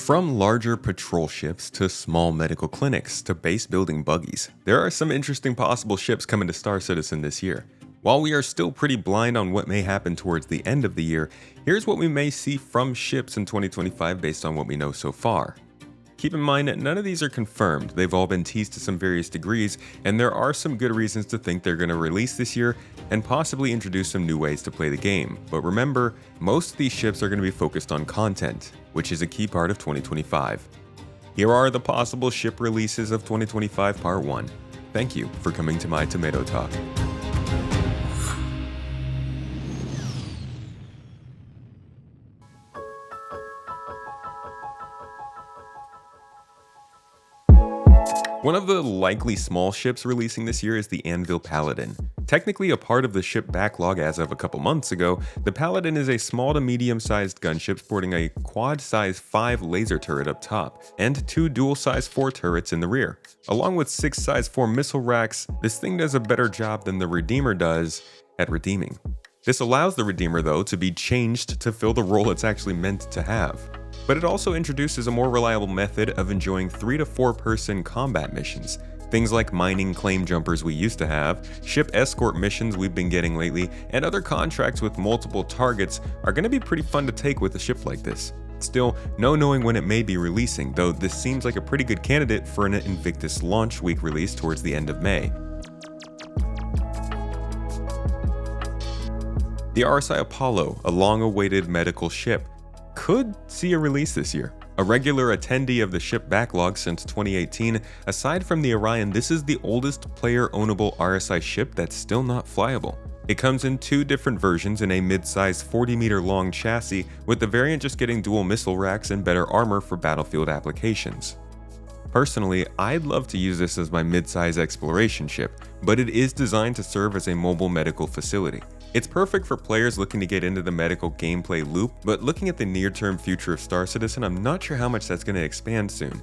From larger patrol ships to small medical clinics to base building buggies, there are some interesting possible ships coming to Star Citizen this year. While we are still pretty blind on what may happen towards the end of the year, here's what we may see from ships in 2025 based on what we know so far. Keep in mind that none of these are confirmed, they've all been teased to some various degrees, and there are some good reasons to think they're going to release this year and possibly introduce some new ways to play the game. But remember, most of these ships are going to be focused on content, which is a key part of 2025. Here are the possible ship releases of 2025 Part 1. Thank you for coming to my Tomato Talk. One of the likely small ships releasing this year is the Anvil Paladin. Technically a part of the Ship Backlog as of a couple months ago, the Paladin is a small to medium-sized gunship sporting a quad-size 5 laser turret up top, and 2 dual-size 4 turrets in the rear. Along with 6 size 4 missile racks, this thing does a better job than the Redeemer does at redeeming. This allows the Redeemer, though, to be changed to fill the role it's actually meant to have. But it also introduces a more reliable method of enjoying 3 to 4 person combat missions. Things like mining claim jumpers we used to have, ship escort missions we've been getting lately, and other contracts with multiple targets are going to be pretty fun to take with a ship like this. Still, no knowing when it may be releasing, though this seems like a pretty good candidate for an Invictus launch week release towards the end of May. The RSI Apollo, a long-awaited medical ship, could see a release this year. A regular attendee of the Ship Backlog since 2018, aside from the Orion, this is the oldest player-ownable RSI ship that's still not flyable. It comes in 2 different versions in a mid-size 40-meter long chassis, with the variant just getting dual missile racks and better armor for battlefield applications. Personally, I'd love to use this as my mid-size exploration ship, but it is designed to serve as a mobile medical facility. It's perfect for players looking to get into the medical gameplay loop, but looking at the near-term future of Star Citizen, I'm not sure how much that's going to expand soon.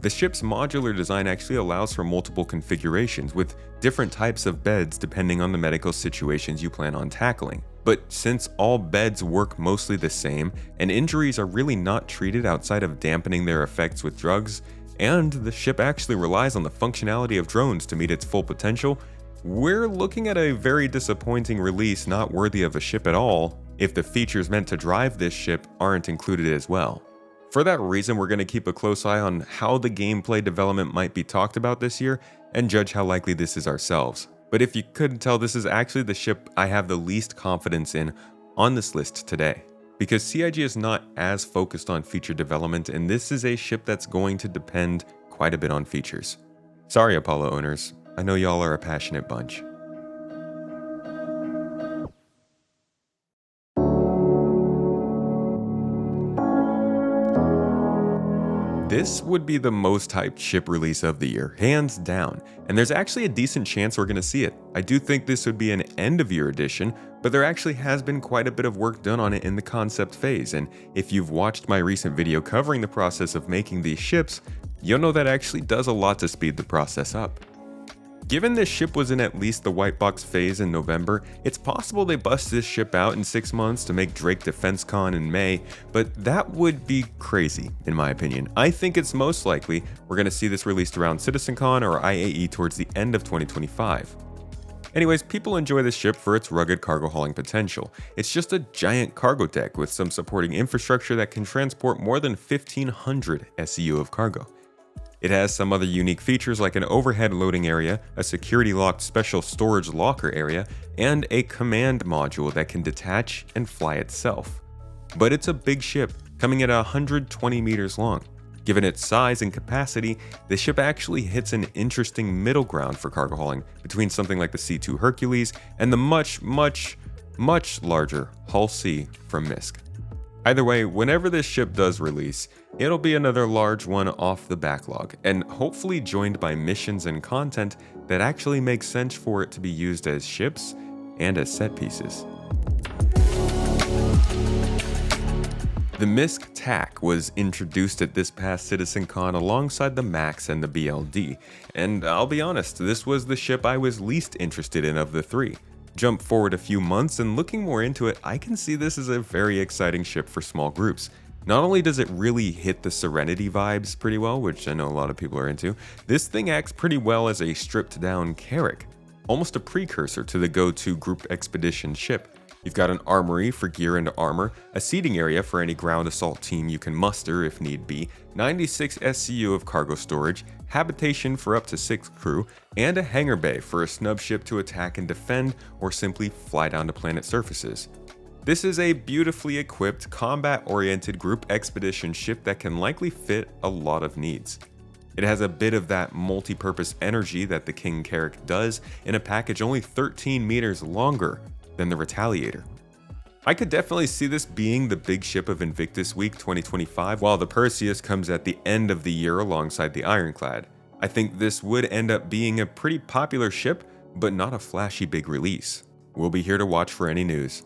The ship's modular design actually allows for multiple configurations, with different types of beds depending on the medical situations you plan on tackling. But since all beds work mostly the same, and injuries are really not treated outside of dampening their effects with drugs, and the ship actually relies on the functionality of drones to meet its full potential, we're looking at a very disappointing release not worthy of a ship at all if the features meant to drive this ship aren't included as well. For that reason, we're going to keep a close eye on how the gameplay development might be talked about this year and judge how likely this is ourselves. But if you couldn't tell, this is actually the ship I have the least confidence in on this list today, because CIG is not as focused on feature development, and this is a ship that's going to depend quite a bit on features. Sorry, Apollo owners. I know y'all are a passionate bunch. This would be the most hyped ship release of the year, hands down, and there's actually a decent chance we're going to see it. I do think this would be an end-of-year edition, but there actually has been quite a bit of work done on it in the concept phase, and if you've watched my recent video covering the process of making these ships, you'll know that actually does a lot to speed the process up. Given this ship was in at least the white box phase in November, it's possible they bust this ship out in 6 months to make Drake DefenseCon in May, but that would be crazy, in my opinion. I think it's most likely we're going to see this released around CitizenCon or IAE towards the end of 2025. Anyways, people enjoy this ship for its rugged cargo hauling potential. It's just a giant cargo deck with some supporting infrastructure that can transport more than 1,500 SEU of cargo. It has some other unique features like an overhead loading area, a security-locked special storage locker area, and a command module that can detach and fly itself. But it's a big ship, coming at 120 meters long. Given its size and capacity, the ship actually hits an interesting middle ground for cargo hauling between something like the C2 Hercules and the much larger Hull C from MISC. Either way, whenever this ship does release, it'll be another large one off the backlog, and hopefully joined by missions and content that actually makes sense for it to be used as ships and as set pieces. The MISC TAC was introduced at this past CitizenCon alongside the MAX and the BLD, and I'll be honest, this was the ship I was least interested in of the 3. Jump forward a few months and looking more into it, I can see this as a very exciting ship for small groups. Not only does it really hit the Serenity vibes pretty well, which I know a lot of people are into, this thing acts pretty well as a stripped down Carrack, almost a precursor to the go-to group expedition ship. You've got an armory for gear and armor, a seating area for any ground assault team you can muster if need be, 96 SCU of cargo storage, habitation for up to 6 crew, and a hangar bay for a snub ship to attack and defend or simply fly down to planet surfaces. This is a beautifully equipped, combat-oriented group expedition ship that can likely fit a lot of needs. It has a bit of that multi-purpose energy that the King Carrack does in a package only 13 meters longer than the Retaliator. I could definitely see this being the big ship of Invictus Week 2025, while the Perseus comes at the end of the year alongside the Ironclad. I think this would end up being a pretty popular ship, but not a flashy big release. We'll be here to watch for any news.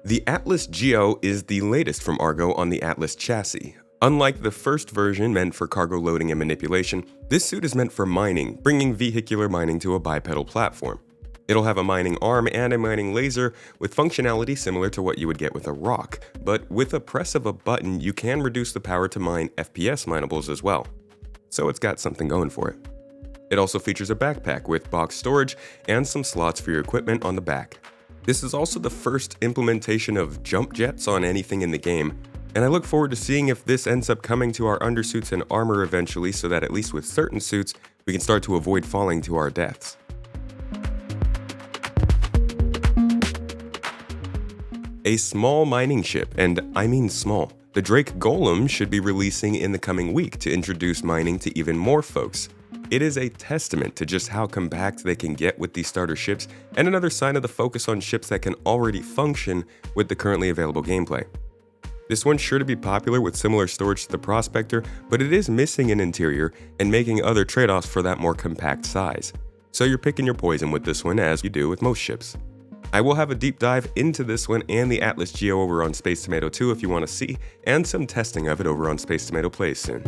The ATLS GEO is the latest from Argo on the Atlas chassis. Unlike the first version meant for cargo loading and manipulation, this suit is meant for mining, bringing vehicular mining to a bipedal platform. It'll have a mining arm and a mining laser with functionality similar to what you would get with a rock, but with a press of a button you can reduce the power to mine FPS minables as well. So it's got something going for it. It also features a backpack with box storage and some slots for your equipment on the back. This is also the first implementation of jump jets on anything in the game, and I look forward to seeing if this ends up coming to our undersuits and armor eventually, so that at least with certain suits, we can start to avoid falling to our deaths. A small mining ship, and I mean small. The Drake Golem should be releasing in the coming week to introduce mining to even more folks. It is a testament to just how compact they can get with these starter ships, and another sign of the focus on ships that can already function with the currently available gameplay. This one's sure to be popular with similar storage to the Prospector, but it is missing an interior and making other trade-offs for that more compact size. So you're picking your poison with this one, as you do with most ships. I will have a deep dive into this one and the ATLS GEO over on Space Tomato 2 if you want to see, and some testing of it over on Space Tomato Plays soon.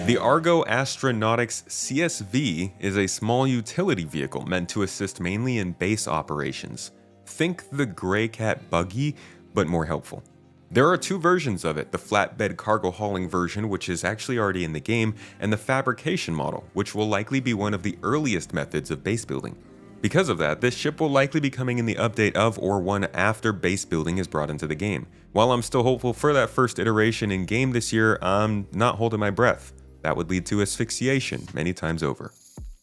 The Argo Astronautics CSV is a small utility vehicle meant to assist mainly in base operations. Think the Grey Cat buggy, but more helpful. There are two versions of it, the flatbed cargo hauling version, which is actually already in the game, and the fabrication model, which will likely be one of the earliest methods of base building. Because of that, this ship will likely be coming in the update of or one after base building is brought into the game. While I'm still hopeful for that first iteration in game this year, I'm not holding my breath. That would lead to asphyxiation many times over.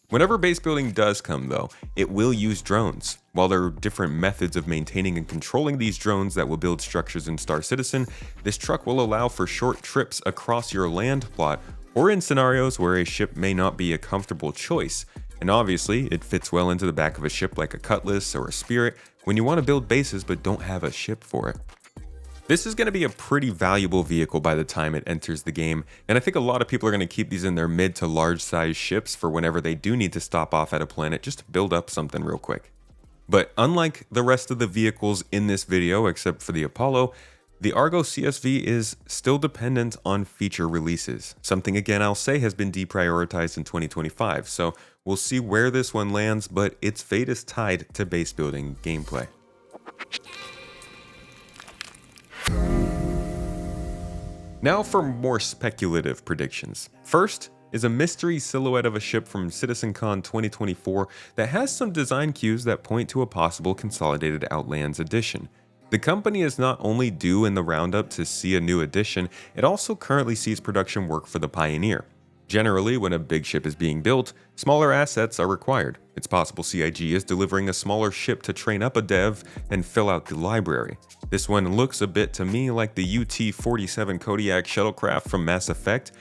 Whenever base building does come though, it will use drones. While there are different methods of maintaining and controlling these drones that will build structures in Star Citizen, this truck will allow for short trips across your land plot, or in scenarios where a ship may not be a comfortable choice. And obviously, it fits well into the back of a ship like a Cutlass or a Spirit when you want to build bases but don't have a ship for it. This is going to be a pretty valuable vehicle by the time it enters the game, and I think a lot of people are going to keep these in their mid to large size ships for whenever they do need to stop off at a planet just to build up something real quick. But unlike the rest of the vehicles in this video, except for the Apollo, the Argo CSV is still dependent on feature releases. Something again I'll say has been deprioritized in 2025, so we'll see where this one lands, but its fate is tied to base building gameplay. Now for more speculative predictions. First is a mystery silhouette of a ship from CitizenCon 2024 that has some design cues that point to a possible Consolidated Outlands edition. The company is not only due in the roundup to see a new edition, it also currently sees production work for the Pioneer. Generally, when a big ship is being built, smaller assets are required. It's possible CIG is delivering a smaller ship to train up a dev and fill out the library. This one looks a bit to me like the UT-47 Kodiak shuttlecraft from Mass Effect,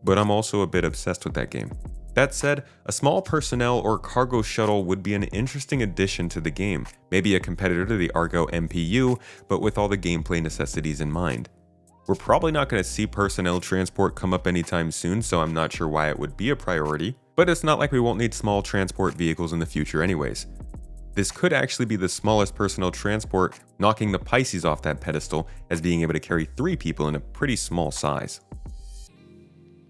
but I'm also a bit obsessed with that game. That said, a small personnel or cargo shuttle would be an interesting addition to the game, maybe a competitor to the Argo MPU, but with all the gameplay necessities in mind. We're probably not going to see personnel transport come up anytime soon, so I'm not sure why it would be a priority, but it's not like we won't need small transport vehicles in the future anyways. This could actually be the smallest personnel transport, knocking the Pisces off that pedestal as being able to carry 3 people in a pretty small size.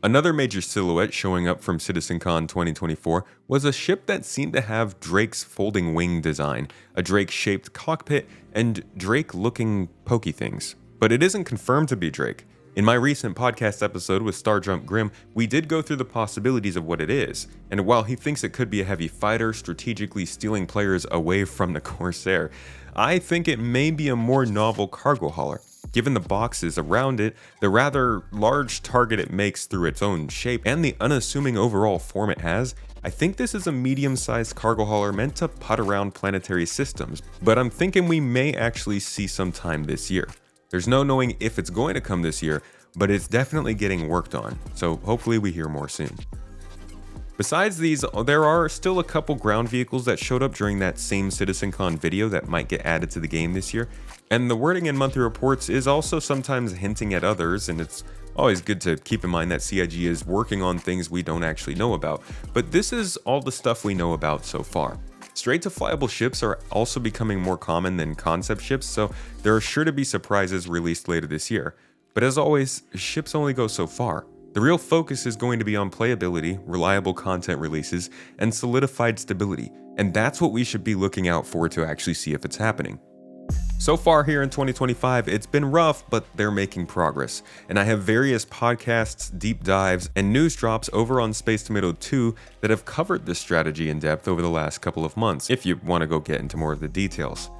Another major silhouette showing up from CitizenCon 2024 was a ship that seemed to have Drake's folding wing design, a Drake-shaped cockpit, and Drake-looking pokey things. But it isn't confirmed to be Drake. In my recent podcast episode with Starjump Grim, we did go through the possibilities of what it is, and while he thinks it could be a heavy fighter strategically stealing players away from the Corsair, I think it may be a more novel cargo hauler. Given the boxes around it, the rather large target it makes through its own shape, and the unassuming overall form it has, I think this is a medium-sized cargo hauler meant to putt around planetary systems, but I'm thinking we may actually see some time this year. There's no knowing if it's going to come this year, but it's definitely getting worked on, so hopefully we hear more soon. Besides these, there are still a couple ground vehicles that showed up during that same CitizenCon video that might get added to the game this year, and the wording in monthly reports is also sometimes hinting at others, and it's always good to keep in mind that CIG is working on things we don't actually know about, but this is all the stuff we know about so far. Straight-to-flyable ships are also becoming more common than concept ships, so there are sure to be surprises released later this year. But as always, ships only go so far. The real focus is going to be on playability, reliable content releases, and solidified stability, and that's what we should be looking out for to actually see if it's happening. So far here in 2025, it's been rough, but they're making progress, and I have various podcasts, deep dives, and news drops over on Space Tomato 2 that have covered this strategy in depth over the last couple of months, if you want to go get into more of the details.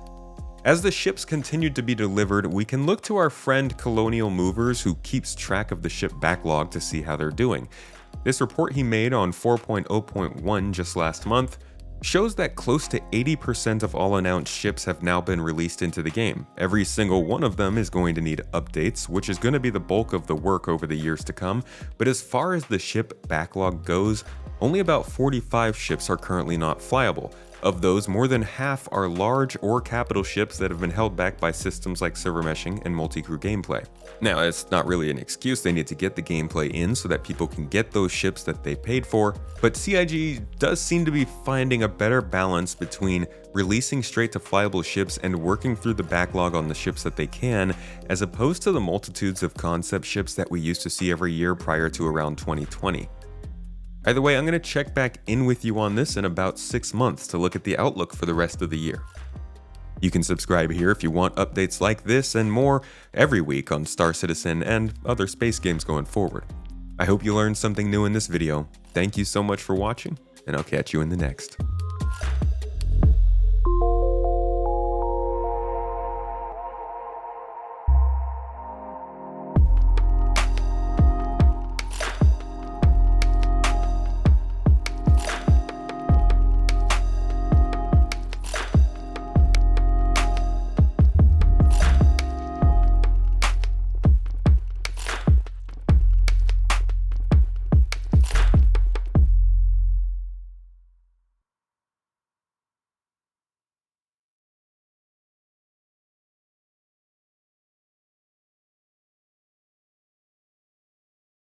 As the ships continued to be delivered, we can look to our friend Colonial Movers, who keeps track of the ship backlog to see how they're doing. This report he made on 4.0.1 just last month shows that close to 80% of all announced ships have now been released into the game. Every single one of them is going to need updates, which is going to be the bulk of the work over the years to come, but as far as the ship backlog goes, only about 45 ships are currently not flyable. Of those, more than half are large or capital ships that have been held back by systems like server meshing and multi-crew gameplay. Now, it's not really an excuse, they need to get the gameplay in so that people can get those ships that they paid for, but CIG does seem to be finding a better balance between releasing straight to flyable ships and working through the backlog on the ships that they can, as opposed to the multitudes of concept ships that we used to see every year prior to around 2020. Either way, I'm going to check back in with you on this in about 6 months to look at the outlook for the rest of the year. You can subscribe here if you want updates like this and more every week on Star Citizen and other space games going forward. I hope you learned something new in this video. Thank you so much for watching, and I'll catch you in the next.